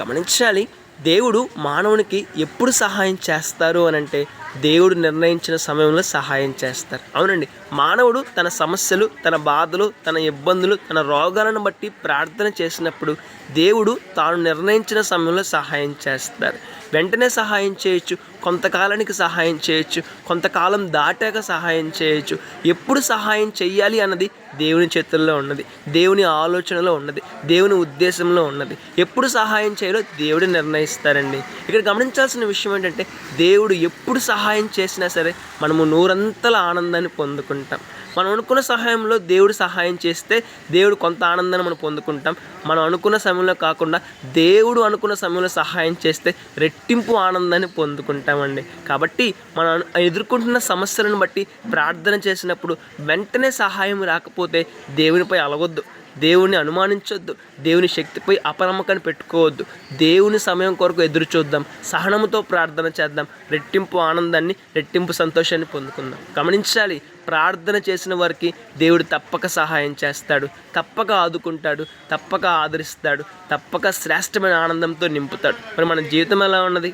గమనించాలి. దేవుడు మానవునికి ఎప్పుడు సహాయం చేస్తారు అని అంటే దేవుడు నిర్ణయించిన సమయంలో సహాయం చేస్తారు. అవునండి, మానవుడు తన సమస్యలు, తన బాధలు, తన ఇబ్బందులు, తన రోగాలను బట్టి ప్రార్థన చేసినప్పుడు దేవుడు తాను నిర్ణయించిన సమయంలో సహాయం చేస్తారు. వెంటనే సహాయం చేయొచ్చు, కొంతకాలానికి సహాయం చేయొచ్చు, కొంతకాలం దాటాక సహాయం చేయొచ్చు. ఎప్పుడు సహాయం చెయ్యాలి అన్నది దేవుని చేతుల్లో ఉన్నది, దేవుని ఆలోచనలో ఉన్నది, దేవుని ఉద్దేశంలో ఉన్నది. ఎప్పుడు సహాయం చేయాలో దేవుడు నిర్ణయిస్తారండి. ఇక్కడ గమనించాల్సిన విషయం ఏంటంటే దేవుడు ఎప్పుడు సహాయం చేసినా సరే మనము నూరంతల ఆనందాన్ని పొందుకుంటాం. మనం అనుకున్న సహాయంలో దేవుడు సహాయం చేస్తే దేవుడు కొంత ఆనందాన్ని మనం పొందుకుంటాం. మనం అనుకున్న సమయంలో కాకుండా దేవుడు అనుకున్న సమయంలో సహాయం చేస్తే రెట్టింపు ఆనందాన్ని పొందుకుంటామండి. కాబట్టి మనం ఎదుర్కొంటున్న సమస్యలను బట్టి ప్రార్థన చేసినప్పుడు వెంటనే సహాయం రాకపోతే దేవునిపై అలగొద్దు, దేవుని అనుమానించొద్దు, దేవుని శక్తిపై అపనమ్మకాన్ని పెట్టుకోవద్దు. దేవుని సమయం కొరకు ఎదురు చూద్దాం, సహనముతో ప్రార్థన చేద్దాం, రెట్టింపు ఆనందాన్ని, రెట్టింపు సంతోషాన్ని పొందుకుందాం. గమనించాలి, ప్రార్థన చేసిన వారికి దేవుడు తప్పక సహాయం చేస్తాడు, తప్పక ఆదుకుంటాడు, తప్పక ఆదరిస్తాడు, తప్పక శ్రేష్టమైన ఆనందంతో నింపుతాడు. మరి మన జీవితం ఎలా ఉన్నది?